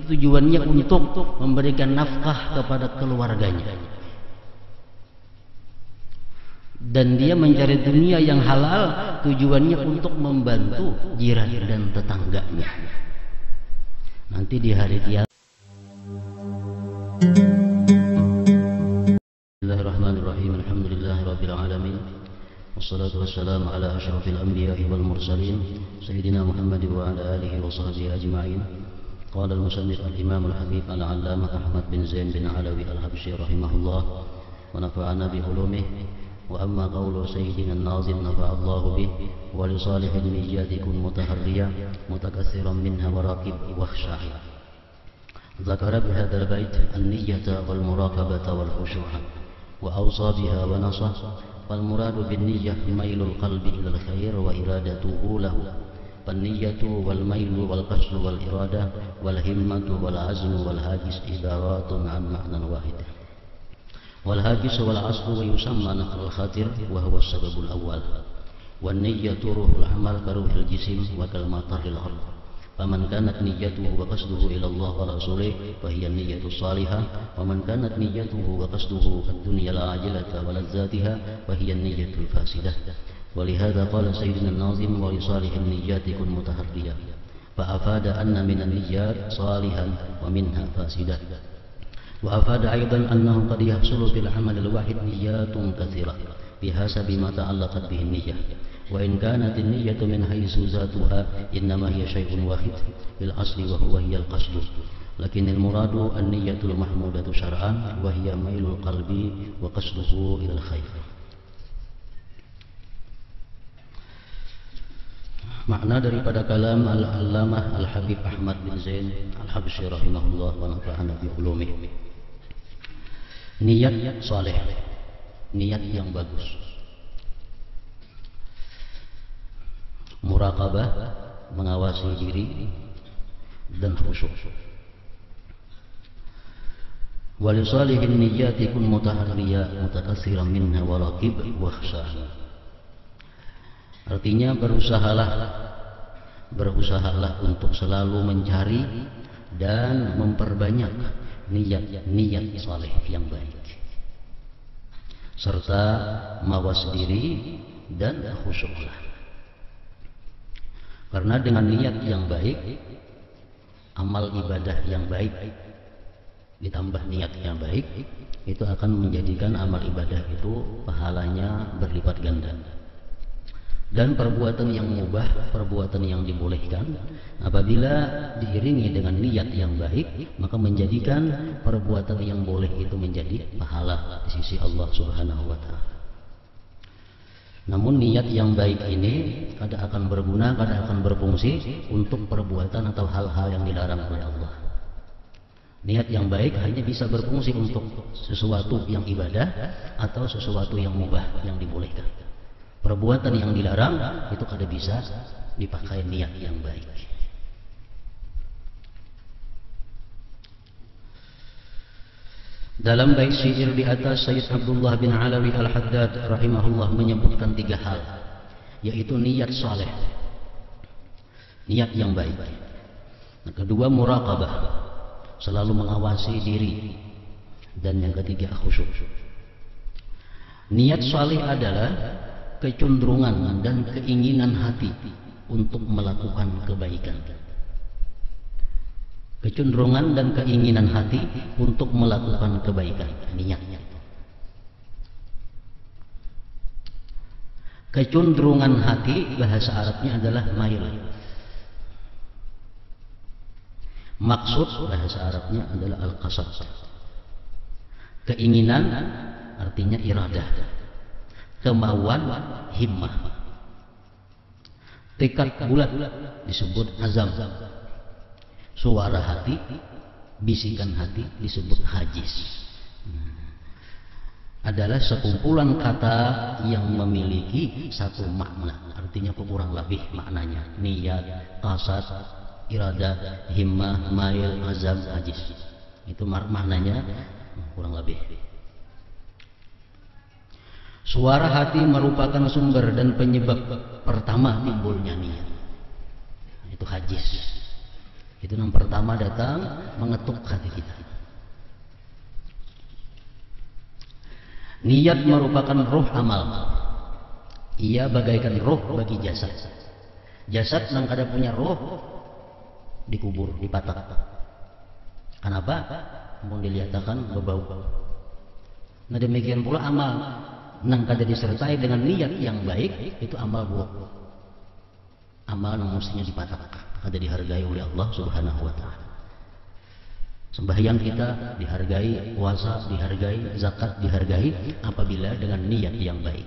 tujuannya untuk memberikan nafkah kepada keluarganya, dan dia mencari dunia yang halal tujuannya untuk membantu jiran dan tetangganya. Nanti di hari kiamat. Bismillahirrahmanirrahim. Alhamdulillahirabbil alamin. Wassalatu wassalamu ala asyrafil anbiya'i wal mursalin sayyidina Muhammad wa ala alihi wa sahbihi ajma'in. Qala al-musannif al-imam al-habib al-allamah Ahmad bin Zain bin Alawi al-Habsyi rahimahullah wa nafa'ana bi ulumihi. Wa amma qawlu sayyidina an-nazim nafa'allahu bih wa li salihil niyyati kun mutaharriya mutakassiran minha wa raqib wakhsha'. Zakara bi hadzal bait an-niyyata wal muraqabata wal khushu'a wa awsa biha wa nasah. Wal muradu bin niyyah mailul qalbi ilal khair wa iradatuhu lahu. Fan niyyatu wal mailu wal qasdu wal irada wal himmatu wal azmu wal hajis ibaratun an ma'nan wahid. Wal hajis wal aslu yusamma naqlul khatir wa huwa as-sababul awwal. Wan niyyatu ruhul amal ka ruhil jism wa kal mataril ardh. Faman kanat niyyatuhu wa qasduhu ila Allah wa rasulih fa hiya niyyatu salihah, wa man kanat niyyatuhu wa qasduhu ad-dunya al-ajilata wa ladzatiha fa hiya niyyatu fasidah. Wa lihadza qala sayyidina an-nazim wa li salihil niyyati kun mutaharriya fa afada anna min an-niyyat salihan wa minha fasidah. Wa afada aidan annahu qad yahsulu bil amal al-wahid niyyatun katsirah bihasabi ma ta'allaqat bihi an-niyyah. وإن كانت النية من حيث ذاتها إنما هي شيء واحد بالأصل وهو هي القصد، لكن المراد النية المحمودة شرعا وهي ميل القلب وقصده إلى الخير. Makna daripada kalam Al-Allamah Al-Habib Ahmad bin Zain Al-Habsyi rahimahullah wa nafa'ana bi ulumihi. Niat saleh, niat yang bagus. Muraqabah, mengawasi diri, dan khusyuk. Wa li salihin niyyati kun mutaharriya mutakassiran minha wa raqib wa khsha'. Artinya berusahalah untuk selalu mencari dan memperbanyak niat saleh yang baik, serta mawas diri dan khusyuklah. Karena dengan niat yang baik, amal ibadah yang baik, ditambah niat yang baik, itu akan menjadikan amal ibadah itu pahalanya berlipat ganda. Dan perbuatan yang mubah, perbuatan yang dibolehkan, apabila diiringi dengan niat yang baik, maka menjadikan perbuatan yang boleh itu menjadi pahala di sisi Allah Subhanahu wa Ta'ala. Namun niat yang baik ini kadang akan berguna, kadang akan berfungsi untuk perbuatan atau hal-hal yang dilarang oleh Allah. Niat yang baik hanya bisa berfungsi untuk sesuatu yang ibadah atau sesuatu yang mubah, yang dibolehkan. Perbuatan yang dilarang itu kadang bisa dipakai niat yang baik. Dalam bait syair di atas, Sayyid Abdullah bin Alawi Al-Haddad rahimahullah menyebutkan 3 hal, yaitu niat saleh, niat yang baik. Yang kedua muraqabah, selalu mengawasi diri, dan yang ketiga khusyuk. Niat saleh adalah kecenderungan dan keinginan hati untuk melakukan kebaikan. Kecenderungan dan keinginan hati untuk melakukan kebaikan, niatnya. Kecenderungan hati bahasa Arabnya adalah mail. Maksud bahasa Arabnya adalah al-qasad. Keinginan artinya iradah. Kemauan himmah. Tekad bulat disebut azam. Suara hati, bisikan hati disebut hajis. Adalah sekumpulan kata yang memiliki satu makna, artinya kurang lebih maknanya niat, qasad, iradah, himmah, mail, azam, hajis. Itu maknanya kurang lebih. Suara hati merupakan sumber dan penyebab pertama timbulnya niat. Itu hajis. Itu yang pertama datang mengetuk hati kita. Niat merupakan ruh amal. Ia bagaikan ruh bagi jasad. Jasad yang kada punya ruh dikubur, dipatak. Kenapa? Mau dilihatkan berbau. Nah demikian pula amal nang kada disertai dengan niat yang baik, itu amal buruk. Amal yang mestinya dipatak, kada dihargai oleh Allah Subhanahu wa taala. Sembahyang kita dihargai, puasa dihargai, zakat dihargai apabila dengan niat yang baik.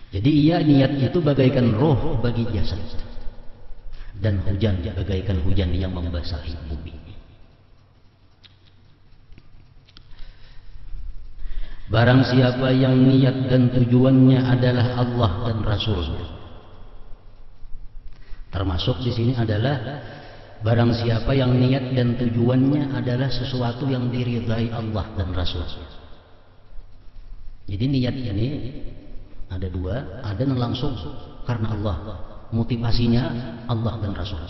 Jadi niat itu bagaikan roh bagi jasad, dan hujan bagaikan hujan yang membasahi bumi. Barang siapa yang niat dan tujuannya adalah Allah dan Rasul. Termasuk di sini adalah barang siapa yang niat dan tujuannya adalah sesuatu yang diridhai Allah dan Rasul. Jadi niat ini ada dua, ada yang langsung karena Allah, motivasinya Allah dan Rasul.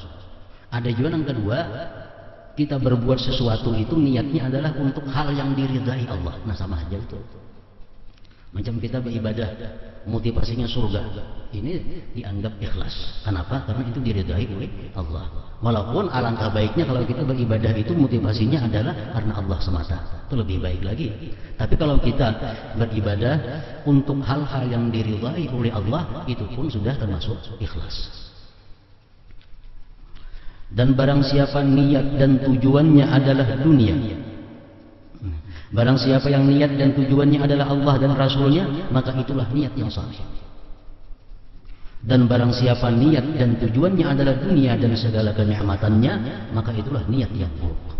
Ada juga yang kedua, kita berbuat sesuatu itu niatnya adalah untuk hal yang diridhai Allah. Nah sama aja itu. Macam kita beribadah, motivasinya surga, ini dianggap ikhlas. Kenapa? Karena itu diridhai oleh Allah. Walaupun alangkah baiknya kalau kita beribadah itu motivasinya adalah karena Allah semata, itu lebih baik lagi. Tapi kalau kita beribadah untuk hal-hal yang diridhai oleh Allah, itu pun sudah termasuk ikhlas. Dan barang siapa niat dan tujuannya adalah dunia, barang siapa yang niat dan tujuannya adalah Allah dan Rasulnya, maka itulah niat yang sahih. Dan barang siapa niat dan tujuannya adalah dunia dan segala kenikmatannya, maka itulah niat yang buruk.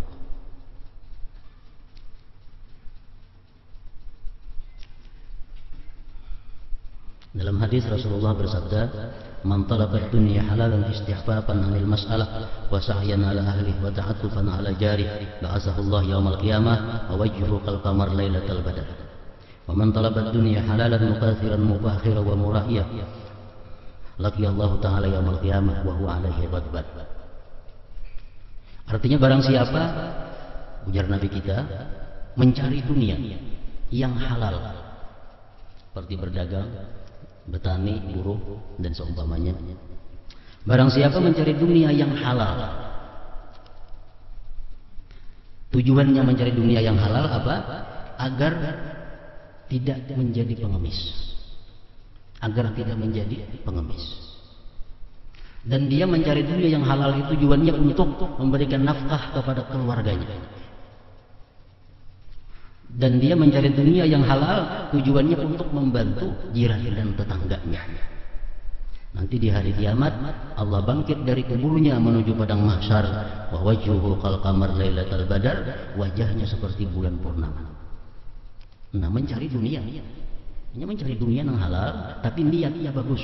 Dalam hadis Rasulullah bersabda, "Man talaba ad-dunya halalan istighfafan 'anil mas'alah wa sa'yan 'ala ahlihi wa ta'attufan 'ala jarih, ba'athahu Allah yaumal qiyamah wa wajhuhu kal qamar lailatal badr. Wa man talaba ad-dunya halalan mukathiran mubakhiran wa mura'iyah, laqiya Allah ta'ala yaumal qiyamah wa huwa 'alaihi ghadban." Artinya barang siapa, ujar Nabi kita, mencari dunia yang halal, seperti berdagang, bertani, buruh, dan seumpamanya. Barang siapa mencari dunia yang halal, tujuannya mencari dunia yang halal apa? Agar tidak menjadi pengemis, agar tidak menjadi pengemis. Dan dia mencari dunia yang halal itu tujuannya untuk memberikan nafkah kepada keluarganya. Dan dia mencari dunia yang halal tujuannya untuk membantu jiran dan tetangganya. Nanti di hari kiamat Allah bangkit dari kuburnya menuju padang mahsyar, wa wajhuhu kal qamar lailatal badar, wajahnya seperti bulan purnama. Nah, mencari dunia, ini mencari dunia yang halal, tapi niatnya bagus.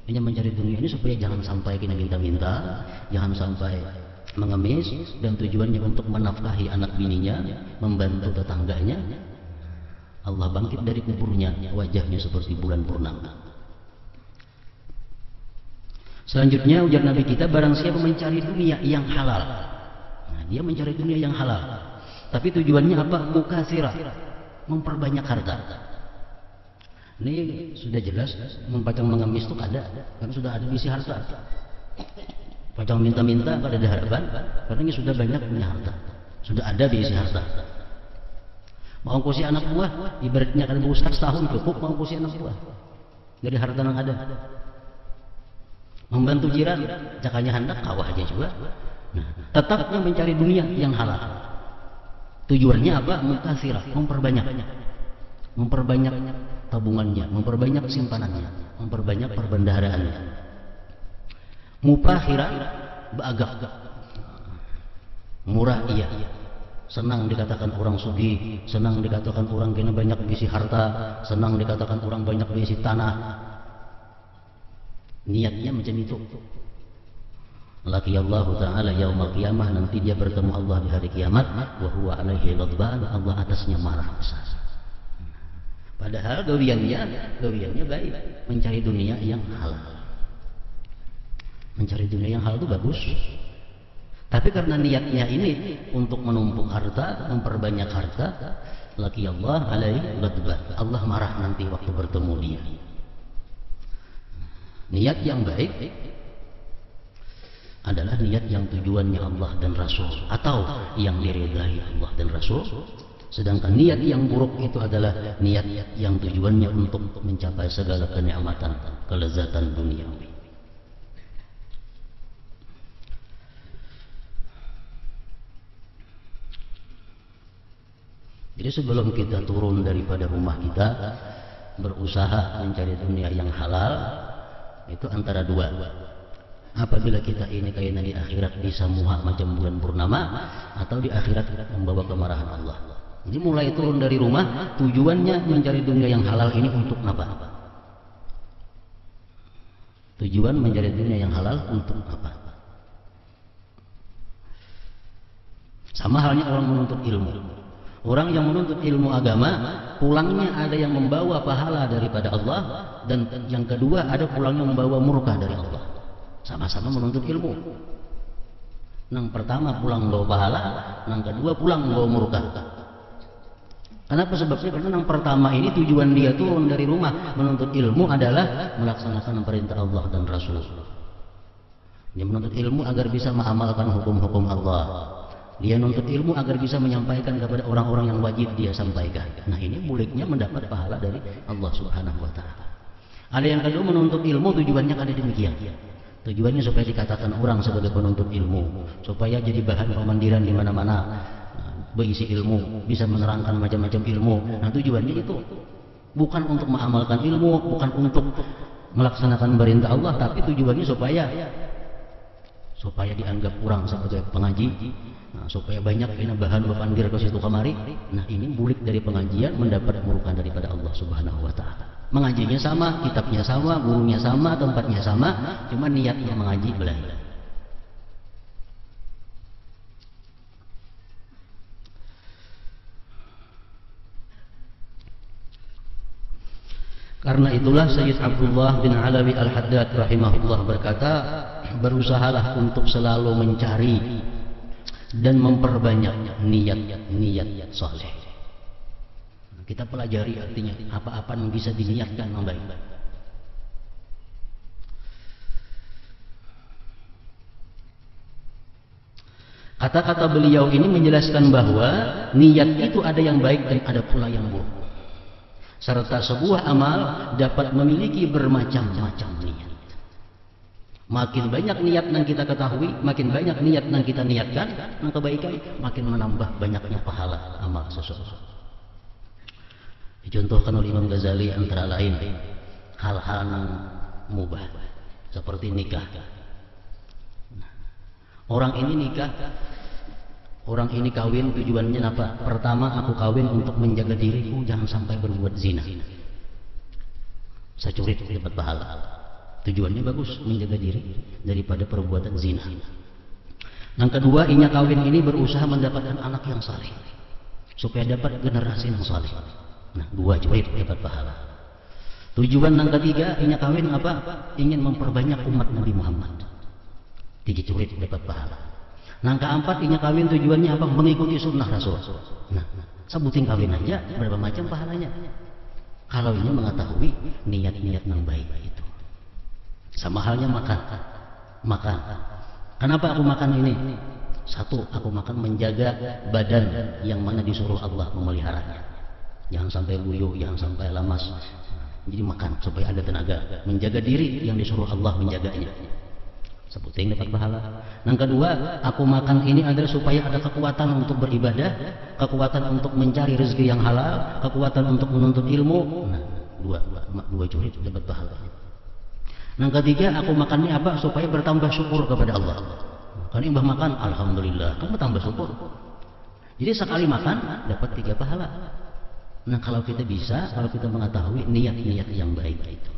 Ini mencari dunia ini supaya jangan sampai kita minta-minta, jangan sampai mengemis, dan tujuannya untuk menafkahi anak bininya, membantu tetangganya. Allah bangkit dari kuburnya, wajahnya seperti bulan purnama. Selanjutnya ujar Nabi kita, barang siapa mencari dunia yang halal, nah, dia mencari dunia yang halal, tapi tujuannya apa? Mukasirah, memperbanyak harta. Ini sudah jelas, mempacang mengemis itu ada, kan sudah ada isi harta. Pacang minta-minta pada ada harapan, karena ini sudah banyak punya harta, sudah ada diisi harta. Mau kusi anak buah, ibaratnya kan berusaha setahun cukup mau kusi anak buah dari harta yang ada. Membantu jiran, jakanya hendak kawah aja juga. Nah, tetapnya mencari dunia yang halal. Tujuannya apa? Mukasirah, memperbanyak tabungannya, memperbanyak simpanannya, memperbanyak perbendaharaannya. Mupahira, beagak, murah iya, senang dikatakan orang sugih, senang dikatakan orang kena banyak berisi harta, senang dikatakan orang banyak berisi tanah. Niatnya macam itu. Laqiyallahu ta'ala yaumal qiyamah, nanti dia bertemu Allah di hari kiamat, wa huwa 'alaihi ghadban, Allah atasnya marah besar. Padahal gawiannya baik, mencari dunia yang halal. Mencari dunia yang halal itu bagus. Tapi karena niatnya ini untuk menumpuk harta, memperbanyak harta, laki Allah alaihi ghadban. Allah marah nanti waktu bertemu dia. Niat yang baik adalah niat yang tujuannya Allah dan Rasul, atau yang diridai Allah dan Rasul. Sedangkan niat yang buruk itu adalah niat yang tujuannya untuk mencapai segala kenikmatan, kelezatan duniawi. Jadi sebelum kita turun daripada rumah kita, berusaha mencari dunia yang halal, itu antara dua. Apabila kita ini kayaknya di akhirat bisa muha macam bulan purnama, atau di akhirat membawa kemarahan Allah. Jadi mulai turun dari rumah, tujuannya mencari dunia yang halal ini untuk apa? Tujuan mencari dunia yang halal untuk apa? Sama halnya orang menuntut ilmu. Orang yang menuntut ilmu agama, pulangnya ada yang membawa pahala daripada Allah, dan yang kedua ada pulangnya membawa murka dari Allah. Sama-sama menuntut ilmu. Yang pertama pulang membawa pahala, yang kedua pulang membawa murka. Kenapa sebabnya? Karena yang pertama ini tujuan dia turun dari rumah menuntut ilmu adalah melaksanakan perintah Allah dan Rasul. Dia menuntut ilmu agar bisa mengamalkan hukum-hukum Allah. Dia nuntut ilmu agar bisa menyampaikan kepada orang-orang yang wajib dia sampaikan. Nah, ini muliknya mendapat pahala dari Allah Subhanahu wa taala. Ada yang kedua menuntut ilmu, tujuannya ada demikian. Tujuannya supaya dikatakan orang sebagai penuntut ilmu, supaya jadi bahan pemandiran di mana-mana, berisi ilmu, bisa menerangkan macam-macam ilmu. Nah, tujuannya itu bukan untuk mengamalkan ilmu, bukan untuk melaksanakan perintah Allah, tapi tujuannya supaya dianggap orang sebagai pengaji. Nah, supaya banyak ini bahan pemandir ke situ kemari. Nah, ini bulik dari pengajian mendapat murka daripada Allah Subhanahu wa taala. Mengajinya sama, kitabnya sama, gurunya sama, tempatnya sama, cuma niatnya mengaji belajar. Karena itulah Sayyid Abdullah bin Alawi Al-Haddad rahimahullah berkata, berusahalah untuk selalu mencari dan memperbanyak niat soleh. Kita pelajari artinya apa-apa yang bisa diniatkan yang baik. Kata-kata beliau ini menjelaskan bahwa niat itu ada yang baik dan ada pula yang buruk. Serta sebuah amal dapat memiliki bermacam-macam niat. Makin banyak niat yang kita ketahui, makin banyak niat yang kita niatkan, yang kebaikan makin menambah banyaknya pahala amal seseorang. Dicontohkan oleh Imam Ghazali antara lain hal-hal yang mubah seperti nikah. Orang ini nikah, orang ini kawin tujuannya apa? Pertama, aku kawin untuk menjaga diriku jangan sampai berbuat zina. Saya curi dapat pahala. Tujuannya bagus, menjaga diri daripada perbuatan zina. Yang kedua, inya kawin ini berusaha mendapatkan anak yang saleh supaya dapat generasi yang saleh. Nah, dua curi dapat pahala. Tujuan yang ketiga, inya kawin apa? Ingin memperbanyak umat Nabi Muhammad. 3 curi dapat pahala. Yang keempat, inya kawin tujuannya apa? Mengikuti sunnah Rasul. Nah, sebutin kawin aja berapa macam pahalanya. Kalau ini mengetahui niat-niat yang baik itu. Sama halnya makan. Kenapa aku makan ini? Satu, aku makan menjaga badan yang mana disuruh Allah memeliharanya. Jangan sampai loyo, jangan sampai lamas. Jadi makan supaya ada tenaga. Menjaga diri yang disuruh Allah menjaganya. Sebutin dapat pahala. Yang kedua, aku makan ini adalah supaya ada kekuatan untuk beribadah, kekuatan untuk mencari rezeki yang halal, kekuatan untuk menuntut ilmu. Nah, dua curi dapat pahala. Yang ketiga, aku makannya apa? Supaya bertambah syukur kepada Allah. Kan imbah makan, alhamdulillah, kan bertambah syukur. Jadi sekali makan dapat 3 pahala. Nah, kalau kita bisa, kalau kita mengetahui niat-niat yang baik itu.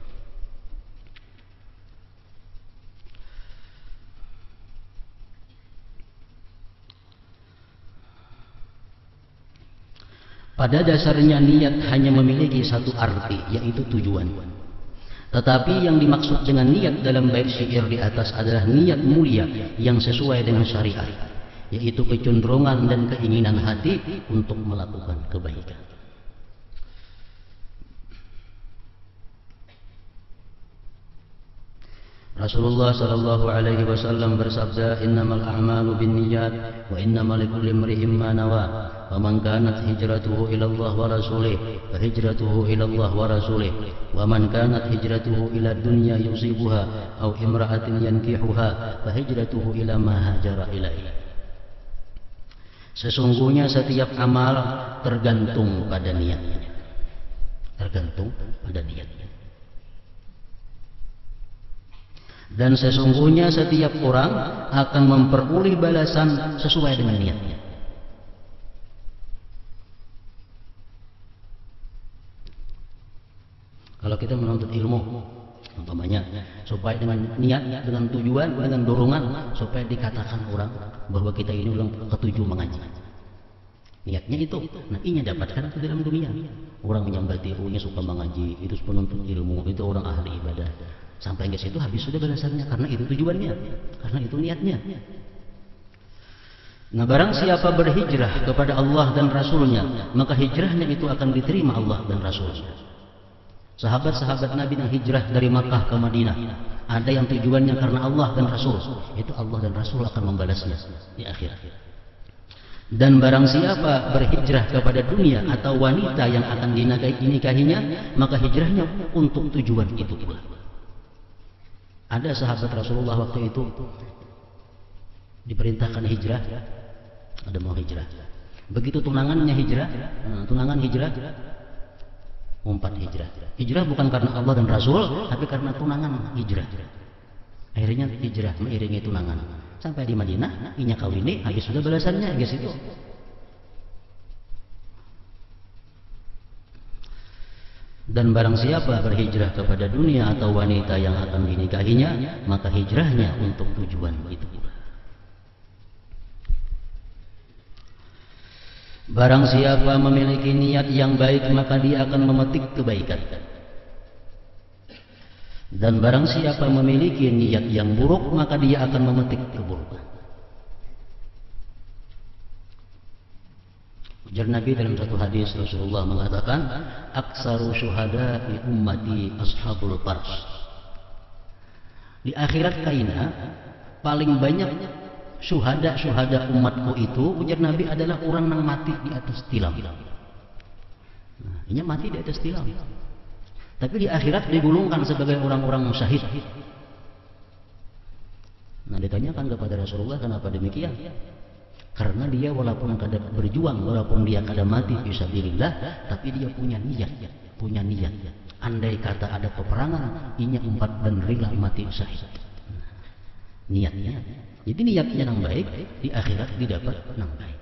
Pada dasarnya niat hanya memiliki satu arti, yaitu tujuan. Tetapi yang dimaksud dengan niat dalam bait syair di atas adalah niat mulia yang sesuai dengan syariat, yaitu kecenderungan dan keinginan hati untuk melakukan kebaikan. Rasulullah sallallahu alaihi wasallam bersabda, "Innamal a'malu binniyat wa innamal likulli imri'in ma nawa. Faman kanat hijratuhu ila Allah wa rasulih, fa hijratuhu ila Allah wa rasulih. Wa man kanat hijratuhu ila dunya yusibuha aw imra'atin yankihuha, fa hijratuhu ila ma hajara ilaihi." Sesungguhnya setiap amal tergantung pada niatnya. Tergantung pada niatnya. Dan sesungguhnya setiap orang akan memperoleh balasan sesuai dengan niatnya. Kalau kita menuntut ilmu, umpamanya, supaya dengan niat, dengan tujuan, dengan dorongan, supaya dikatakan orang bahwa kita ini orang ketujuh mengaji. Niatnya itu, nah ini dapatkan itu dalam dunia. Orang menyambati, oh ini suka mengaji, itu penuntut ilmu, itu orang ahli ibadah. Sampai ke situ habis sudah balasannya, karena itu tujuannya, karena itu niatnya. Nah, barang siapa berhijrah kepada Allah dan Rasulnya, maka hijrahnya itu akan diterima Allah dan Rasulnya. Sahabat-sahabat Nabi yang hijrah dari Makkah ke Madinah, ada yang tujuannya karena Allah dan Rasul, itu Allah dan Rasul akan membalasnya di akhirat. Dan barang siapa berhijrah kepada dunia atau wanita yang akan dinikahinya, maka hijrahnya untuk tujuan itu pula. Ada sahabat Rasulullah waktu itu diperintahkan hijrah, ada mau hijrah. Begitu tunangannya hijrah, tunangan hijrah, umpat hijrah. Hijrah bukan karena Allah dan Rasul, tapi karena tunangan hijrah. Akhirnya hijrah mengiringi tunangan sampai di Madinah, inya kawini, habis sudah balasannya guys itu. Dan barang siapa berhijrah kepada dunia atau wanita yang akan dinikahinya, maka hijrahnya untuk tujuan itu. Barang siapa memiliki niat yang baik, maka dia akan memetik kebaikan. Dan barang siapa memiliki niat yang buruk, maka dia akan memetik keburukan. Ujar Nabi dalam satu hadis, Rasulullah mengatakan, "Aksaru syuhada'i ummati ashabul fars." Di akhirat kaina, paling banyak syuhada umatku itu, ujar Nabi, adalah orang yang mati di atas tilam. Nah, ini mati di atas tilam. Tapi di akhirat digulungkan sebagai orang-orang syahid. Nah, ditanyakan kepada Rasulullah, kenapa demikian? Karena dia walaupun kadang berjuang, walaupun dia kadang mati fisabilillah, tapi dia punya niat. Andai kata ada peperangan, inya umpat dan rela mati syahid. Niatnya. Jadi niatnya yang baik, di akhirat didapat yang baik.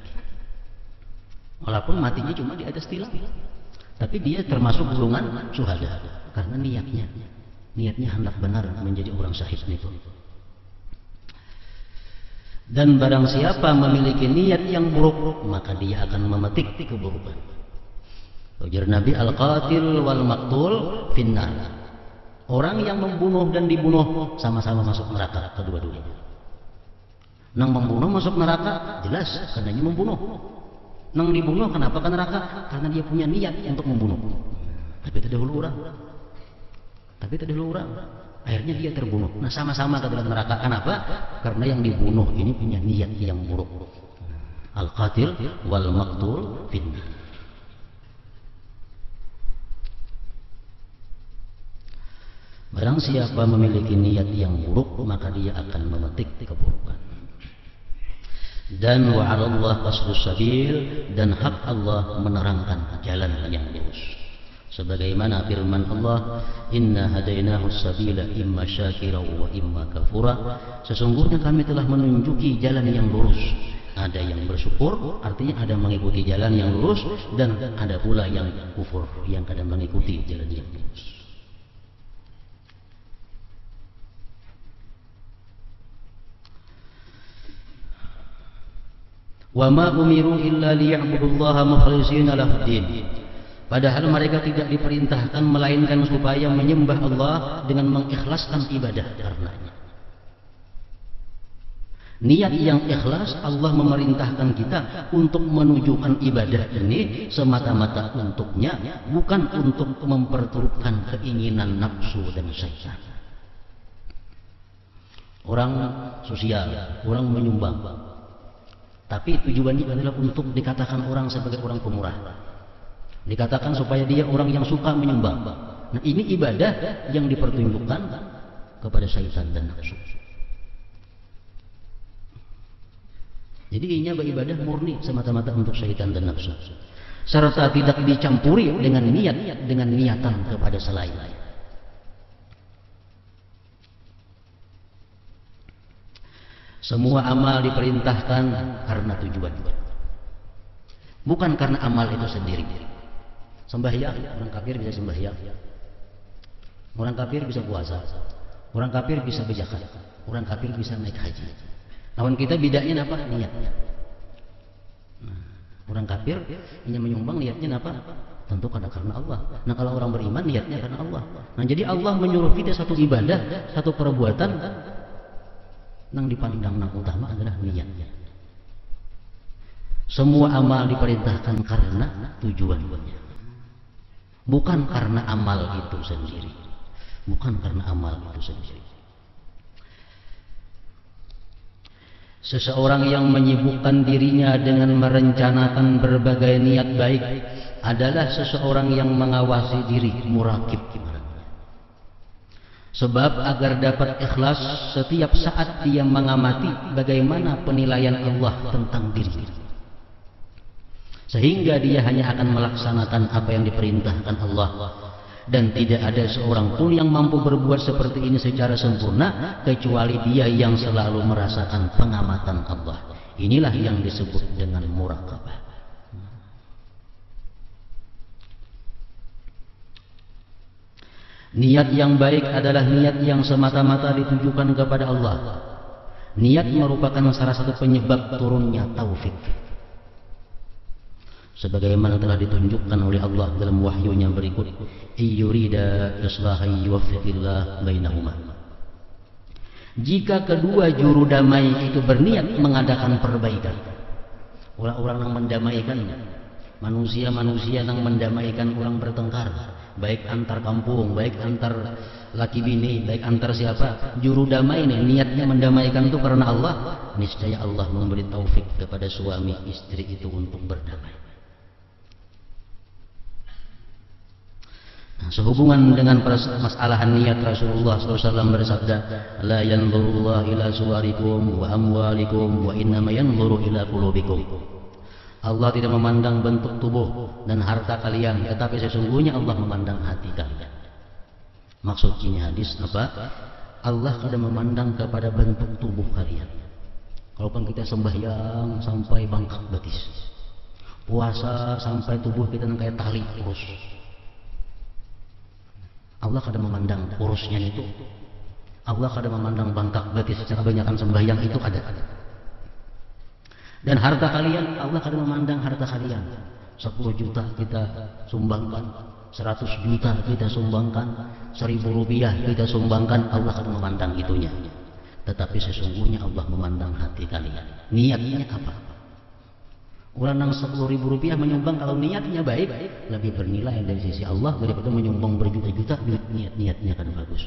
Walaupun matinya cuma di atas tilam, tapi dia termasuk golongan syuhada karena niatnya hendak benar menjadi orang syahid itu. Dan barang siapa memiliki niat yang buruk, maka dia akan memetik keburukan. Ujar Nabi, al-qatil wal maqtul finnar. Orang yang membunuh dan dibunuh sama-sama masuk neraka kedua-duanya. Nang membunuh masuk neraka jelas karena dia membunuh. Nang dibunuh kenapa ke neraka? Karena dia punya niat untuk membunuh. Tapi itu dahulu orang. Akhirnya dia terbunuh. Nah, sama-sama ke dalam neraka. Kenapa? Karena yang dibunuh ini punya niat yang buruk. Al-qatil wal maqtul finnar. Barang siapa memiliki niat yang buruk, maka dia akan memetik keburukan. Dan wa 'alallah qasdus sabil, dan hak Allah menerangkan jalan yang lurus. Sebagaimana firman Allah, "Inna hadainahu sabila imma syakira wa imma kafura." Sesungguhnya kami telah menunjuki jalan yang lurus. Ada yang bersyukur, artinya ada mengikuti jalan yang lurus, dan ada pula yang kufur, yang kadang mengikuti jalan yang lurus. Wa ma umiru illa liya'budullaha mukhlishina lahud-din. Padahal mereka tidak diperintahkan melainkan supaya menyembah Allah dengan mengikhlaskan ibadah karenanya. Niat yang ikhlas, Allah memerintahkan kita untuk menunjukkan ibadah ini semata-mata untuknya, bukan untuk memperturutkan keinginan nafsu dan syaitan. Orang sosial, orang menyumbang, tapi tujuannya adalah untuk dikatakan orang sebagai orang pemurah, dikatakan supaya dia orang yang suka menyumbang. Nah, ini ibadah yang dipertunjukkan kepada syaitan dan nafsu. Jadi ini beribadah murni semata-mata untuk syaitan dan nafsu, serta tidak dicampuri dengan niatan kepada selain. Semua amal diperintahkan karena tujuan, bukan karena amal itu sendiri. Sembahyang, orang kafir bisa sembahyang, orang kafir bisa puasa, orang kafir bisa berzakat, orang kafir bisa naik haji. Lawan kita bedanya apa? Niatnya. Nah, orang kafir hanya menyumbang, niatnya apa? Tentu karena Allah. Nah, kalau orang beriman niatnya karena Allah. Nah, jadi Allah menyuruh kita satu ibadah, satu perbuatan yang dipandang yang utama adalah niatnya. Semua amal diperintahkan karena tujuannya, bukan karena amal itu sendiri. Bukan karena amal itu sendiri. Seseorang yang menyibukkan dirinya dengan merencanakan berbagai niat baik adalah seseorang yang mengawasi diri, muraqib. Sebab agar dapat ikhlas, setiap saat dia mengamati bagaimana penilaian Allah tentang diri, sehingga dia hanya akan melaksanakan apa yang diperintahkan Allah. Dan tidak ada seorang pun yang mampu berbuat seperti ini secara sempurna kecuali dia yang selalu merasakan pengamatan Allah. Inilah yang disebut dengan muraqabah. Niat yang baik adalah niat yang semata-mata ditujukan kepada Allah. Niat merupakan salah satu penyebab turunnya taufik, sebagaimana telah ditunjukkan oleh Allah dalam wahyunya berikut, iyurida islahan yuwaffiqillah bainahuma. Jika kedua juru damai itu berniat mengadakan perbaikan, orang-orang yang mendamaikan manusia-manusia yang mendamaikan orang bertengkar, baik antar kampung, baik antar laki bini, baik antar siapa, juru damai ini niatnya mendamaikan itu karena Allah, niscaya Allah memberi taufik kepada suami istri itu untuk berdamai. Nah, sehubungan dengan masalah niat, Rasulullah SAW bersabda, la yanzurullah ila suwarikum wa amwalikum wa innama yanzuru ila qulubikum. Allah tidak memandang bentuk tubuh dan harta kalian, tetapi sesungguhnya Allah memandang hati kalian. Maksudnya hadis apa? Allah kadang memandang kepada bentuk tubuh kalian. Kalaupun kita sembahyang sampai bangkak betis, puasa sampai tubuh kita kayak tali terus, Allah kadang memandang urusnya itu. Allah kadang memandang bangkak betis secara kebanyakan sembahyang itu ada. Dan harta kalian, Allah kadang memandang harta kalian. 10 juta kita sumbangkan, 100 juta kita sumbangkan, 1000 rupiah kita sumbangkan, Allah kadang memandang itunya. Tetapi sesungguhnya Allah memandang hati kalian. Niatnya apa? Orang yang 10.000 rupiah menyumbang, kalau niatnya baik, lebih bernilai dari sisi Allah daripada menyumbang berjuta-juta, niatnya kan bagus.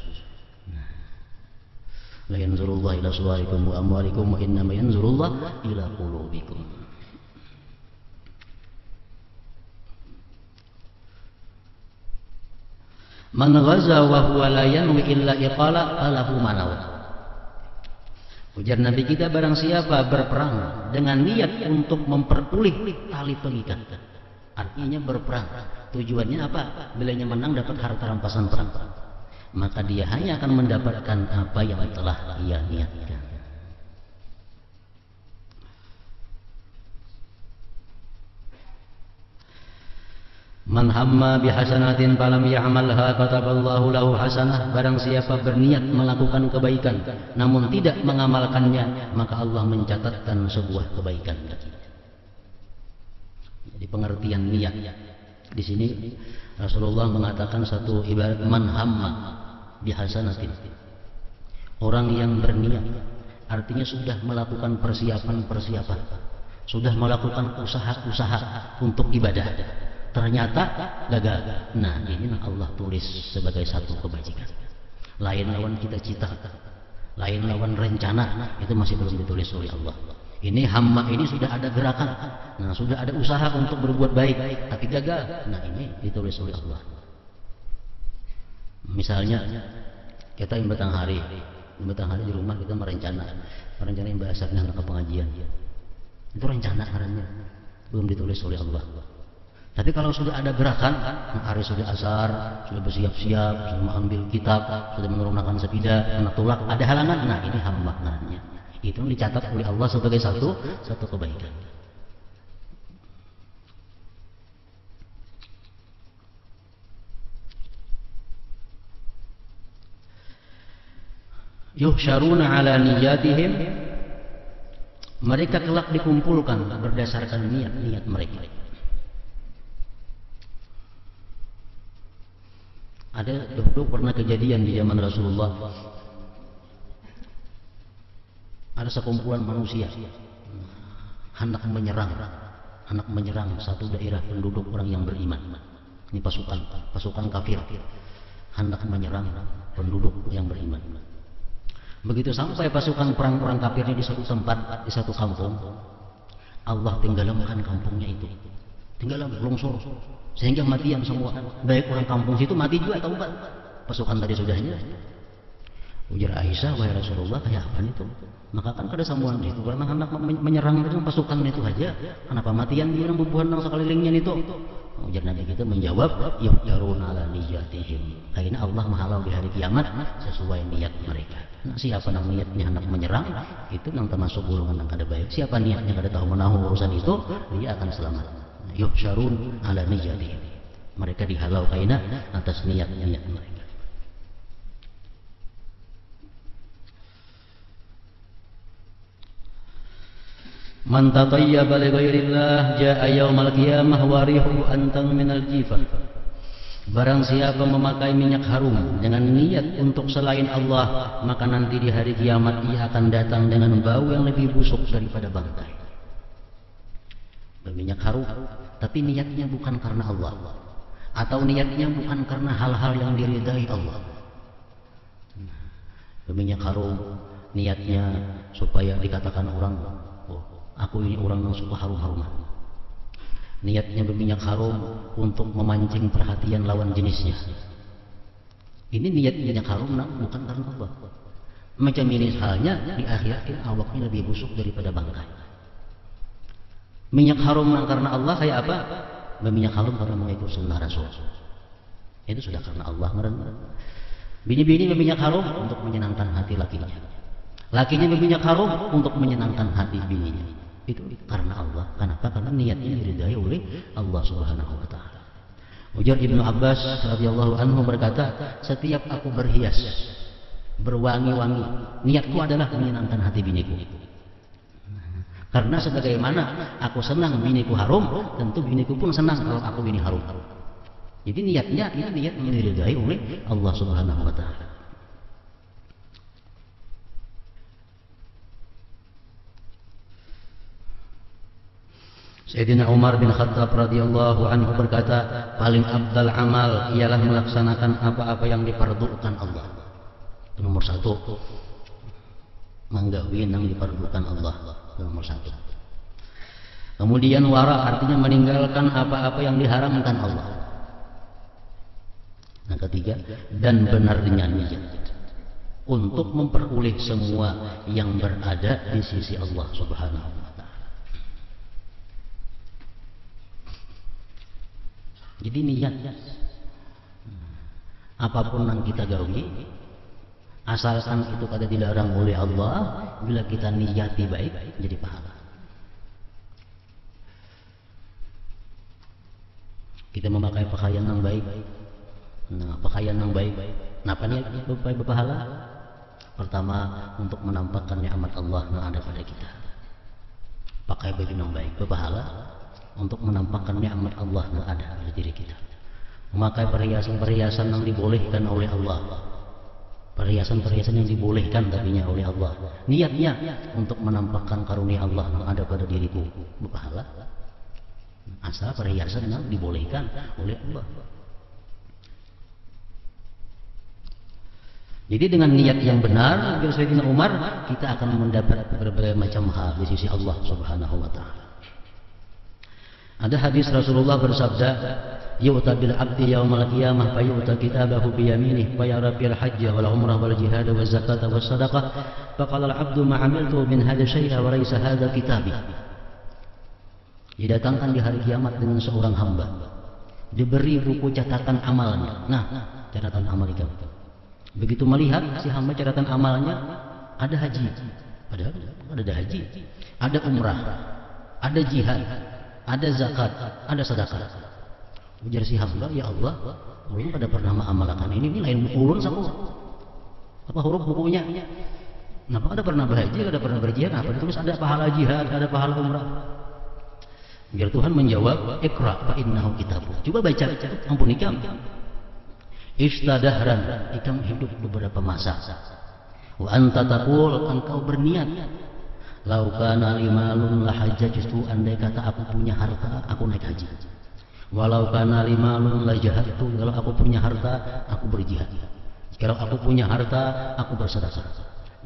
La yanzurullah ila suwarikum wa amwalikum wa innama yanzurullah ila qulubikum. Man ghaza wa huwa la yanwi illa iqala falahu manaw. Ujar Nabi kita, barang siapa berperang dengan niat untuk memperpulih tali pengikat, artinya berperang tujuannya apa? Bilanya menang dapat harta rampasan perang, maka dia hanya akan mendapatkan apa yang telah ia niatkan. Man hamma bihasanatin falam ya'malha kataballahu lahu hasanah. Barang siapa berniat melakukan kebaikan namun tidak mengamalkannya, maka Allah mencatatkan sebuah kebaikan. Jadi pengertian niat, Di sini Rasulullah mengatakan satu ibarat man hamma bihasanatin. Orang yang berniat, artinya sudah melakukan persiapan, sudah melakukan usaha-usaha untuk ibadah, ternyata gagal. Nah, ini Allah tulis sebagai satu kebajikan. Lain lawan cita-cita, lain lawan rencana, itu masih belum ditulis oleh Allah. Ini hamma, ini sudah ada gerakan, nah sudah ada usaha untuk berbuat baik, tapi gagal. Nah, ini ditulis oleh Allah. Misalnya kita imbatang hari di rumah kita merencanain bahasanya anak ke pengajian. Itu rencana karena belum ditulis oleh Allah. Tapi kalau sudah ada gerakan, hari sudah asar, sudah bersiap-siap, sudah mengambil kitab, sudah menurunkan sepeda, anak tulak, ada halangan, nah ini hamma namanya. Itu dicatat oleh Allah sebagai satu kebaikan. Yuhsyaruna ala niyatihim, mereka kelak dikumpulkan berdasarkan niat-niat mereka. Ada dulu pernah kejadian di zaman Rasulullah, ada sekumpulan manusia hendak menyerang satu daerah penduduk orang yang beriman. Ini pasukan kafir hendak menyerang penduduk yang beriman. Begitu sampai pasukan perang kafirnya di suatu tempat, di satu kampung, Allah tenggelamkan kampungnya itu, tenggelam, longsor, sehingga matian semua. Baik orang kampung situ mati juga atau enggak? Pasukan tadi sudahnya. Ujar Aisyah, wahai Rasulullah, kayak apa itu? Maka kan ada sambungan itu, karena hendak menyerang itu pasukan itu aja, kenapa matian di orang bubuhan yang sekelilingnya itu? Ujar Nabi kita menjawab, yuhjaruna ala niyatihim. Karena Allah menghalau di hari kiamat sesuai niat mereka. Nah, siapa yang niatnya hendak menyerang, itu yang termasuk golongan yang kada baik. Siapa niatnya kada tahu menahu urusan itu, dia akan selamat. Yuhsyarun ala niyatihim. Mereka dihalau karena atas niat-niat mereka. Man tatayyaba li ghairillah jaa yaumal qiyamah wa rihu antan minal jifah. Barang siapa memakai minyak harum dengan niat untuk selain Allah, maka nanti di hari kiamat ia akan datang dengan bau yang lebih busuk daripada bangkai. Berminyak harum, tapi niatnya bukan karena Allah, atau niatnya bukan karena hal-hal yang diridai Allah. Berminyak harum, niatnya supaya dikatakan orang, oh, aku ini orang yang suka harum-haruman. Niatnya berminyak harum untuk memancing perhatian lawan jenisnya. Ini niat minyak harum bukan karena Allah. Macam ini halnya di akhirat, awaknya lebih busuk daripada bangkai. Minyak harum karena Allah kayak apa? Berminyak harum karena mengikut sunnah Rasul. Itu sudah karena Allah. Bini-bini berminyak harum untuk menyenangkan hati lakinya. Lakinya berminyak harum untuk menyenangkan hati bininya. Itu karena Allah. Kenapa? Karena niatnya diridai oleh Allah Subhanahu wa taala. Ujar Ibnu Abbas radhiyallahu anhu berkata, setiap aku berhias, berwangi-wangi, niatku adalah menyenangkan hati biniku. Karena sebagaimana aku senang biniku harum, tentu biniku pun senang kalau aku bini harum. Jadi niatnya ini niat yang diridai oleh Allah Subhanahu wa taala. Sayyidina Umar bin Khattab radhiyallahu anhu berkata, paling afdal amal ialah melaksanakan apa-apa yang difardukan Allah. Itu nomor satu. Menggawin yang difardukan Allah. Itu nomor satu. Kemudian wara artinya meninggalkan apa-apa yang diharamkan Allah. Yang ketiga, dan benarnya niat untuk memperoleh semua yang berada di sisi Allah Subhanahu wa taala. Jadi niat, apapun yang kita gawi, asalkan itu kada dilarang oleh Allah, bila kita niyati baik, jadi pahala. Kita memakai pakaian yang baik, nah pakaian yang baik, kenapa niatnya supaya berpahala? Pertama, untuk menampakkan nikmat Allah yang ada pada kita. Pakai baju yang baik, berpahala. untuk menampakkan nikmat Allah yang ada pada diri kita. Memakai perhiasan-perhiasan yang dibolehkan oleh Allah, perhiasan-perhiasan yang dibolehkan tapinya oleh Allah, niatnya untuk menampakkan karunia Allah yang ada pada diriku, berpahala. Asal perhiasan yang dibolehkan oleh Allah. Jadi dengan niat yang benar, Sayyidina Umar, kita akan mendapat berbagai macam hal di sisi Allah Subhanahu wa taala. Ada hadis Rasulullah bersabda, "Yu'ta bil 'abdi yaumal qiyamah fa yu'ta kitabahu bi yaminih fa yara fil hajj wal umrah wal jihad wal zakat was sadaqah fa qala al 'abdu ma 'amiltu min hadha syai'a wa laysa hadha kitabi." Didatangkan di hari kiamat dengan seorang hamba, diberi buku catatan amalnya. Nah, catatan amal itu. Begitu melihat si hamba catatan amalnya, ada haji, padahal ada haji, ada umrah, ada jihad, ada zakat, ada sedekah. Ujar si hamba, ya Allah, belum pada pernah mengamalkan ini lain urun saku. Apa huruf bukunya? Kenapa ada pernah berhaji, ada pernah berjihad? Apa ditulis ada pahala jihad, ada pahala umrah? Biar Tuhan menjawab, Iqra fa innahu kitabuk. Coba baca, ampuni kamu. Istadahran, ikam hidup beberapa masa. Wa anta taqul, engkau berniat, lau kana limalun la hajjatu, andai kata aku punya harta, aku naik haji. Walau kana limalun la jahadtu, kalau aku punya harta, aku berjihad. Kalau aku punya harta, aku bersedekah.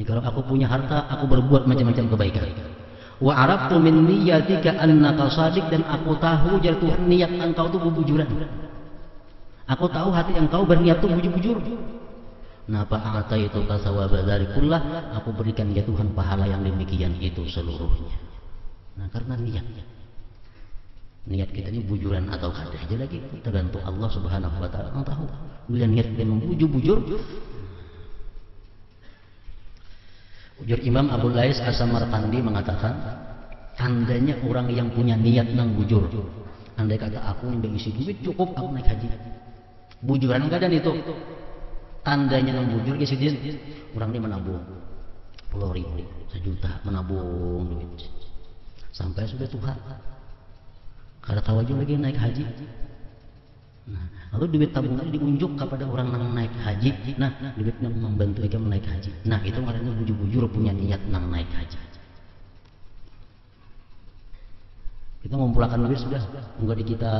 Kalau aku punya harta, aku berbuat macam-macam kebaikan. Wa araftu min niyyatika annaka shadiq, dan aku tahu jar Tuhan niat engkau itu bujuran. Aku tahu hati engkau berniat itu bujur-bujur. Nah, fa'ata itu kasawaba dari kullah, aku berikan ya Tuhan pahala yang demikian itu seluruhnya. Nah, karena niat kita ini bujuran atau kada aja lagi, tergantung Allah Subhanahu wa taala yang tahu. Bila niat kita membujur-bujur, ujur Imam Abu Lais As-Samarqandi mengatakan, tandanya orang yang punya niat nang bujur. Andai kata aku yang isi duit cukup aku naik haji. Bujuran enggak, dan itu tandanya nang bujur isi duit. Orang ini menabung 10.000, 1 juta menabung duit sampai sudah Tuhan. Kada tahu aja lagi naik haji. Nah, lalu duit tabungan diunjuk kepada orang yang naik haji. Nah, duitnya membantu mereka naik haji. Nah, itu makanya bujur-bujur punya niat nang naik haji. Kita ngumpulkan duit sudah, enggak di kita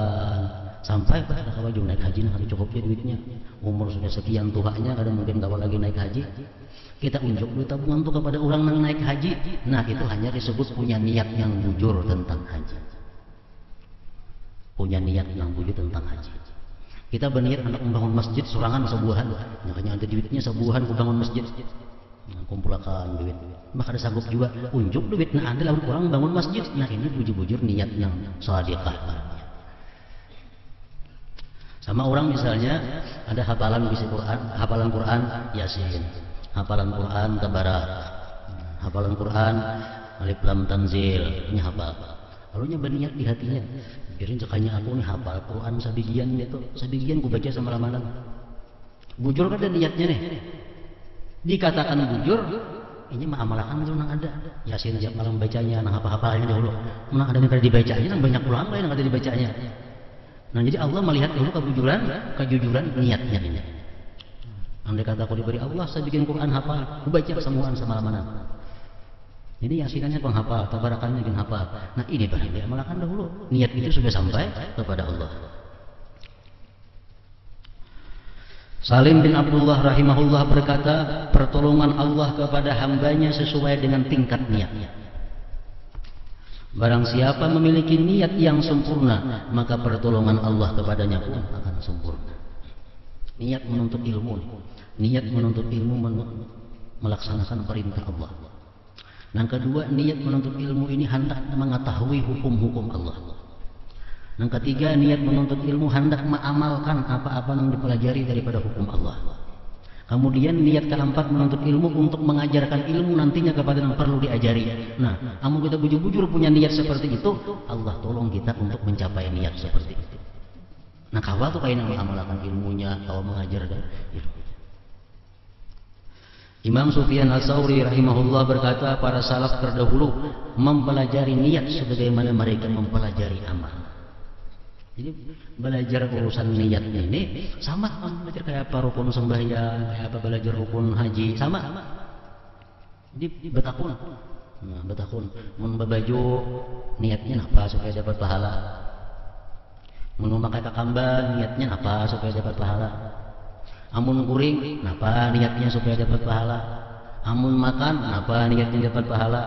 sampai pada kalau naik haji, nah kada cukupnya duitnya. Umur sudah sekian tuanya, kada mungkin kawan lagi naik haji. Kita unjuk duit tabungan itu kepada orang yang naik haji. Nah, itu hanya disebut punya niat yang bujur tentang haji. Punya niat yang bujur tentang haji. Kita berniat hendak membangun masjid sorangan sebuahan, makanya ada duitnya sebuahan ku bangun masjid. Nah, kumpulkan duit, maka ada sanggup juga unjuk duit. Nah, ada lawan orang bangun masjid. Nah, ini bujur-bujur niat yang shadiqah. Sama orang misalnya ada hafalan isi Quran, hafalan Quran Yasin, hafalan Quran Tabarak, hafalan Quran Alif Lam Tanzil, ini hafal. Lalunya berniat di hatinya, biarin sekanya aku nih hafal Quran sabigian itu, sabigian ku baca sama ramalan. Bujur kan ada niatnya nih. Dikatakan bujur, ini mah amalakan itu nang ada. Yasin tiap malam bacanya, nang apa-apanya dahulu. Nang ada yang dibacanya, nang banyak ulang lain yang ada dibacanya. Nah, jadi Allah melihat dulu kejujuran niatnya ini. Andai kata aku diberi Allah, saya bikin Quran hafal, aku baca semuaan sama mana. Jadi yasinannya penghafal, tabarakannya bikin hafal. Nah, ini baru diamalkan dahulu. Niat itu sudah sampai kepada Allah. Salim bin Abdullah rahimahullah berkata, pertolongan Allah kepada hambanya sesuai dengan tingkat niatnya. Barang siapa memiliki niat yang sempurna, maka pertolongan Allah kepadanya pun akan sempurna. Niat menuntut ilmu, niat menuntut ilmu melaksanakan perintah Allah. Yang kedua, niat menuntut ilmu ini hendak mengetahui hukum-hukum Allah. Yang ketiga, niat menuntut ilmu hendak mengamalkan apa-apa yang dipelajari daripada hukum Allah. Kemudian niat keempat menuntut ilmu untuk mengajarkan ilmu nantinya kepada yang perlu diajari. Nah, kamu kita bujur-bujur punya niat seperti itu, Allah tolong kita untuk mencapai niat seperti itu. Nah, kawal tuh kayak mengamalkan ilmunya, kawal mengajarkan ilmu. Imam Sufyan Ats-Tsauri rahimahullah berkata, para salaf terdahulu mempelajari niat sebagaimana mereka mempelajari amal. Jadi belajar urusan niat ini sama belajar kayak apa rukun sembahyang, kayak apa belajar rukun haji, sama. Jadi betakun. Nah, betakun mun baju niatnya apa supaya dapat pahala. Mun memakai kakamban niatnya apa supaya dapat pahala. Amun kuring, napa niatnya supaya dapat pahala. Amun makan, napa niatnya dapat pahala.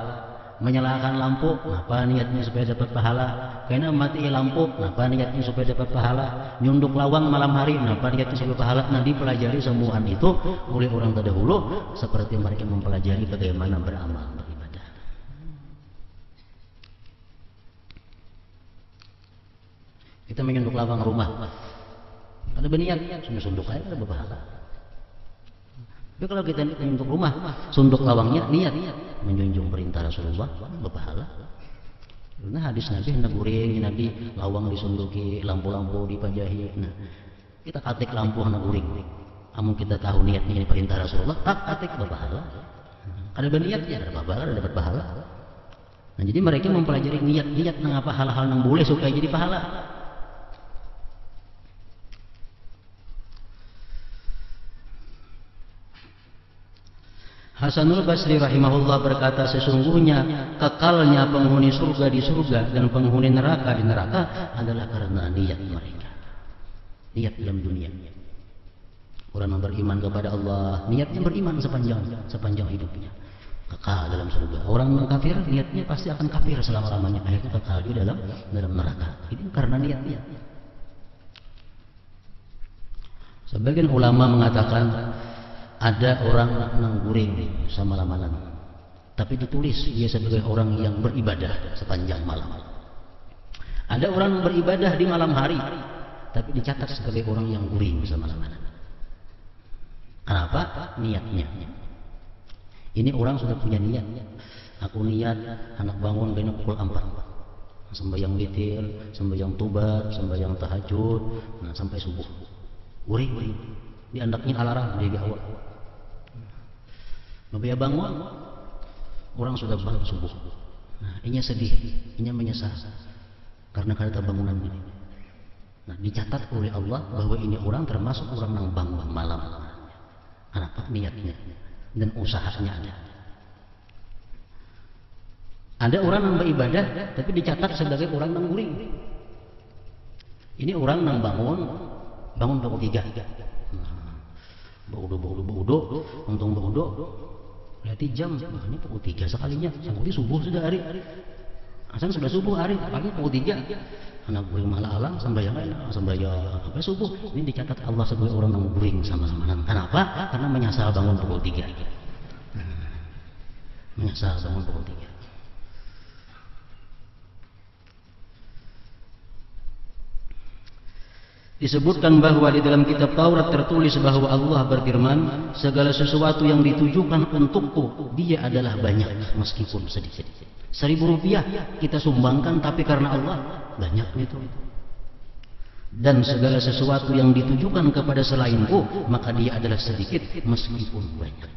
Menyalakan lampu, napa niatnya supaya dapat pahala. Karena mati lampu, napa niatnya supaya dapat pahala. Nyunduk lawang malam hari, napa niatnya supaya pahala. Nah, dipelajari semuaan itu oleh orang terdahulu seperti mereka mempelajari bagaimana beramal, beribadah. Kita menyunduk lawang rumah, ada berniat, sunduk aja ada berpahala. Tapi kalau kita untuk rumah, sunduk lawangnya niat menjunjung perintah Rasulullah, berpahala. Karena hadis Nabi hendak guring, Nabi lawang disunduki, lampu-lampu dipajahi. Nah, kita katik lampu hendak guring. Amun kita tahu niatnya ini perintah Rasulullah, tak katik berpahala. Ada berniat ya ada pahala, ada dapat pahala. Nah, jadi mereka mempelajari niat nang apa hal-hal yang boleh supaya jadi pahala. Hasanul Basri rahimahullah berkata, sesungguhnya kekalnya penghuni surga di surga dan penghuni neraka di neraka adalah karena niat mereka. Niat dalam dunia. Orang yang beriman kepada Allah, niatnya beriman sepanjang hidupnya, kekal dalam surga. Orang yang kafir, niatnya pasti akan kafir selama-lamanya, akhirnya kekal di dalam neraka. Itu karena niat. Sebagian ulama mengatakan ada orang nang guring sama malam, tapi ditulis dia sebagai orang yang beribadah sepanjang malam. Ada orang yang beribadah di malam hari, tapi dicatat sebagai orang yang guring sama malam. Kenapa? Niatnya. Ini orang sudah punya niat. Aku niat anak bangun kena pukul 4, sembahyang witir, sembahyang tubat, sembahyang tahajud, nah sampai subuh. Guring. Diandaknya alarm dari awal. Mabaya bangun, orang sudah bangun subuh. Nah, inya sedih, inya menyesal karena kada bangunan ini. Nah, dicatat oleh Allah bahwa ini orang termasuk orang yang bangun malam. Kenapa? Niatnya dan usahanya ada. Ada orang yang beribadah, tapi dicatat sebagai orang yang guring. Ini orang yang bangun pukul 3. Baudo, untung baudo. Berarti jam, ini pukul 3 sekalinya. Sampai subuh sudah hari. Asal sudah subuh hari, pagi pukul 3. Anak guring malah alang sembahyang sampai subuh. Ini dicatat Allah sebagai orang yang guring sama-sama. Kenapa? Karena menyesal bangun pukul 3. Menyesal bangun pukul 3. Disebutkan bahwa di dalam kitab Taurat tertulis bahwa Allah berfirman, segala sesuatu yang ditujukan untukku, dia adalah banyak meskipun sedikit. 1.000 rupiah kita sumbangkan, tapi karena Allah banyak itu. Dan segala sesuatu yang ditujukan kepada selainku, maka dia adalah sedikit meskipun banyak.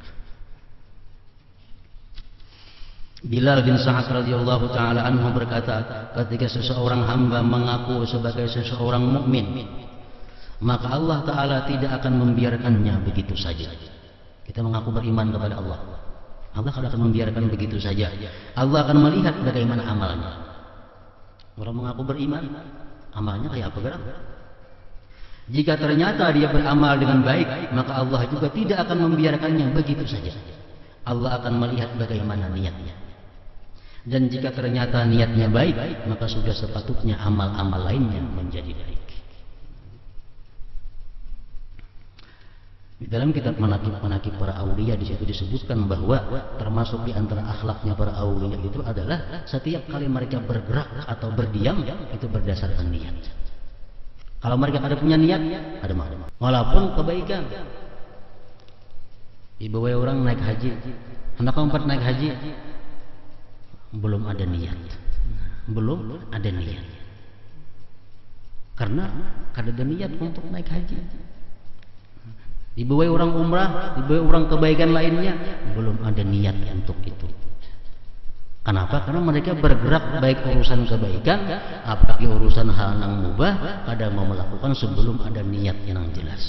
Bilal bin Sa'ad radhiyallahu taala anhu berkata, ketika seseorang hamba mengaku sebagai seseorang mukmin, maka Allah Ta'ala tidak akan membiarkannya begitu saja. Kita mengaku beriman kepada Allah, Allah tidak akan membiarkan begitu saja. Allah akan melihat bagaimana amalnya. Orang mengaku beriman, amalnya kayak apa gerak? Jika ternyata dia beramal dengan baik, maka Allah juga tidak akan membiarkannya begitu saja. Allah akan melihat bagaimana niatnya. Dan jika ternyata niatnya baik, maka sudah sepatutnya amal-amal lainnya menjadi baik. Di dalam kitab manaqib para aulia di situ disebutkan bahwa termasuk di antara akhlaknya para aulia itu adalah setiap kali mereka bergerak atau berdiam itu berdasarkan niat. Kalau mereka ada punya niat, ada makna. Walaupun kebaikan. Ibu orang naik haji, hendak 4 naik haji, belum ada niat. Belum ada niat. Karena kada ada niat untuk naik haji. Dibawa orang umrah, dibawa orang kebaikan lainnya, belum ada niat untuk itu. Kenapa? Karena mereka bergerak baik urusan kebaikan, apalagi urusan hal yang mubah, kadang mau melakukan sebelum ada niat yang jelas.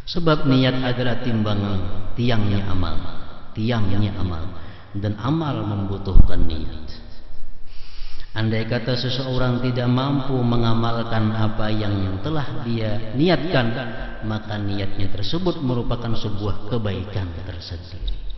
Sebab niat adalah timbangan tiangnya amal, dan amal membutuhkan niat. Andai kata seseorang tidak mampu mengamalkan apa yang telah dia niatkan, maka niatnya tersebut merupakan sebuah kebaikan tersendiri.